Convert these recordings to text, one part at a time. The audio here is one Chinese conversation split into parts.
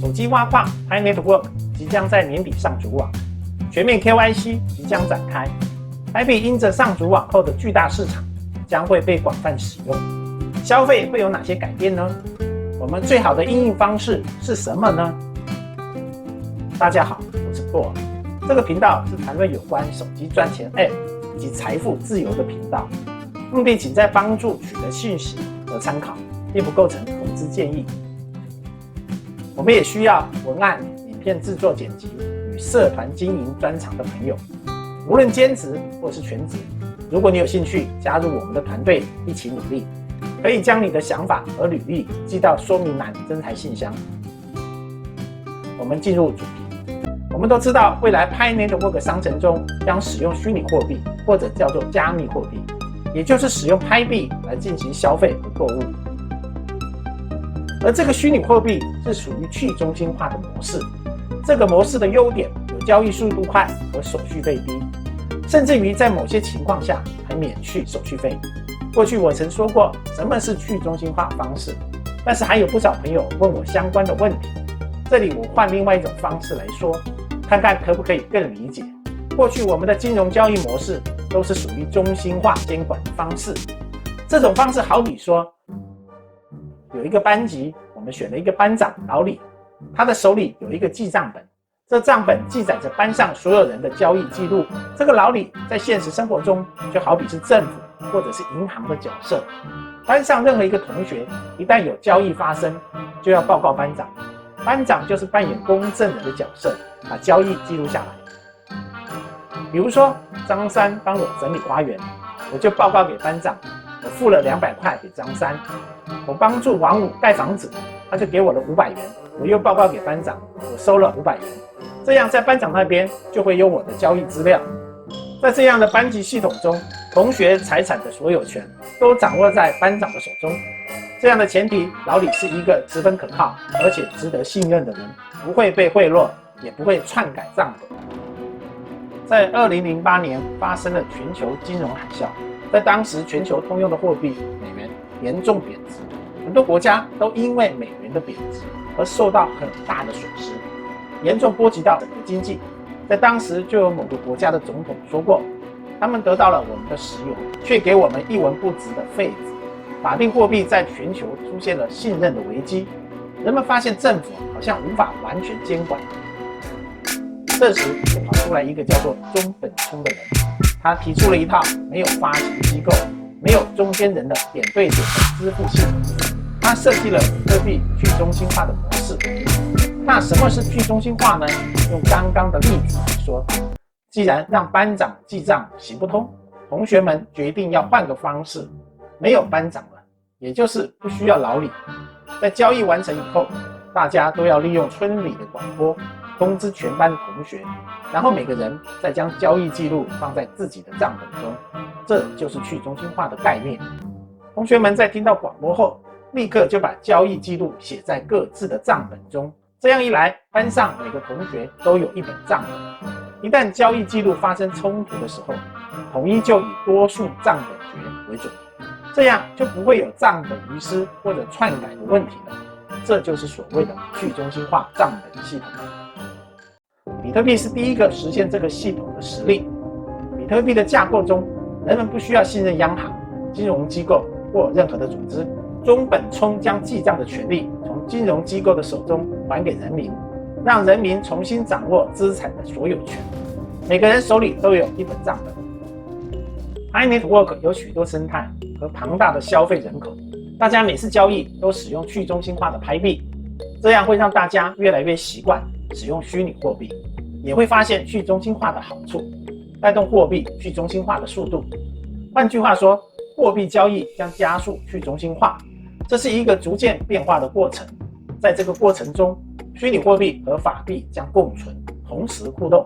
手机挖矿 Pi Network 即将在年底上主网，全面 KYC 即将展开。台币因着上主网后的巨大市场，将会被广泛使用。消费会有哪些改变呢？我们最好的因应方式是什么呢？大家好，我是 Paul， 这个频道是谈论有关手机赚钱 App 以及财富自由的频道，目的仅在帮助取得讯息和参考，并不构成投资建议。我们也需要文案、影片制作剪辑与社团经营专长的朋友，无论兼职或是全职。如果你有兴趣加入我们的团队，一起努力，可以将你的想法和履历寄到说明栏征才信箱。我们进入主题。我们都知道，未来 Pi Network 商城中将使用虚拟货币，或者叫做加密货币，也就是使用 Pi 币来进行消费和购物。而这个虚拟货币是属于去中心化的模式。这个模式的优点有交易速度快和手续费低，甚至于在某些情况下还免去手续费。过去我曾说过什么是去中心化方式，但是还有不少朋友问我相关的问题。这里我换另外一种方式来说，看看可不可以更理解。过去我们的金融交易模式都是属于中心化监管的方式。这种方式好比说，有一个班级，我们选了一个班长老李，他的手里有一个记账本，这账本记载着班上所有人的交易记录。这个老李在现实生活中就好比是政府或者是银行的角色，班上任何一个同学一旦有交易发生，就要报告班长，班长就是扮演公证人的角色，把交易记录下来。比如说张三帮我整理花园，我就报告给班长，我付了200块给张三。我帮助王五盖房子，他就给我了500元，我又报告给班长，我收了500元。这样在班长那边就会有我的交易资料。在这样的班级系统中，同学财产的所有权都掌握在班长的手中。这样的前提，老李是一个十分可靠而且值得信任的人，不会被贿赂，也不会篡改账本。在2008年发生了全球金融海啸，在当时全球通用的货币美元严重贬值，很多国家都因为美元的贬值而受到很大的损失，严重波及到整个经济。在当时就有某个国家的总统说过，他们得到了我们的石油，却给我们一文不值的废纸。法定货币在全球出现了信任的危机，人们发现政府好像无法完全监管。这时就跑出来一个叫做中本聪的人，他提出了一套没有发行机构、没有中间人的点对点的支付系统。他设计了比特币去中心化的模式。那什么是去中心化呢？用刚刚的例子来说，既然让班长记账行不通，同学们决定要换个方式，没有班长了，也就是不需要老李。在交易完成以后，大家都要利用村里的广播通知全班同学，然后每个人再将交易记录放在自己的账本中，这就是去中心化的概念。同学们在听到广播后，立刻就把交易记录写在各自的账本中，这样一来，班上每个同学都有一本账本。一旦交易记录发生冲突的时候，统一就以多数账本决为准，这样就不会有账本遗失或者篡改的问题了。这就是所谓的去中心化账本系统。比特币是第一个实现这个系统的实例。比特币的架构中，人们不需要信任央行、金融机构或任何的组织。中本聪将记账的权利从金融机构的手中还给人民，让人民重新掌握资产的所有权。每个人手里都有一本账本。Pi Network 有许多生态和庞大的消费人口，大家每次交易都使用去中心化的Pi币，这样会让大家越来越习惯使用虚拟货币，也会发现去中心化的好处，带动货币去中心化的速度。换句话说，货币交易将加速去中心化，这是一个逐渐变化的过程。在这个过程中，虚拟货币和法币将共存，同时互动。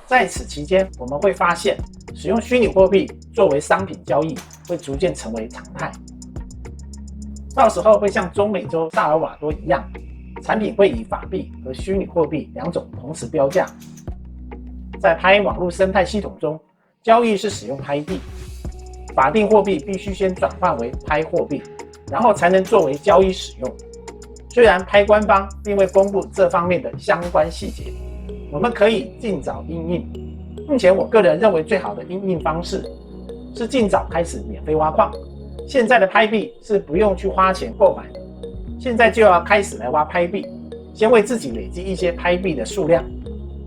在此期间，我们会发现使用虚拟货币作为商品交易会逐渐成为常态。到时候会像中美洲萨尔瓦多一样，产品会以法币和虚拟货币两种同时标价。在Pi网络生态系统中，交易是使用Pi币，法定货币必须先转换为Pi货币，然后才能作为交易使用。虽然拍官方并未公布这方面的相关细节，我们可以尽早因应。目前我个人认为最好的因应方式是尽早开始免费挖矿。现在的拍币是不用去花钱购买的，现在就要开始来挖拍币，先为自己累积一些拍币的数量，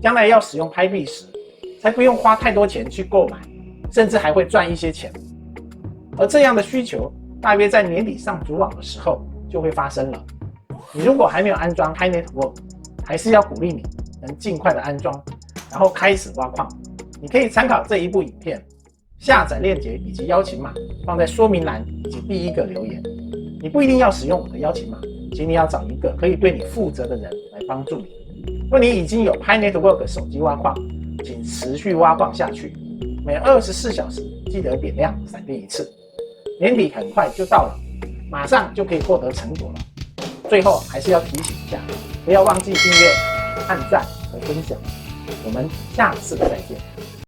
将来要使用拍币时，才不用花太多钱去购买，甚至还会赚一些钱。而这样的需求大约在年底上主网的时候就会发生了。你如果还没有安装 Pi Network， 还是要鼓励你能尽快的安装，然后开始挖矿。你可以参考这一部影片，下载链接以及邀请码放在说明栏以及第一个留言。你不一定要使用我的邀请码，请你要找一个可以对你负责的人来帮助你。若你已经有 Pi Network 手机挖矿，请持续挖矿下去，每24小时记得点亮闪电一次。年底很快就到了，马上就可以获得成果了。最后还是要提醒一下，不要忘记订阅、按赞和分享。我们下次再见。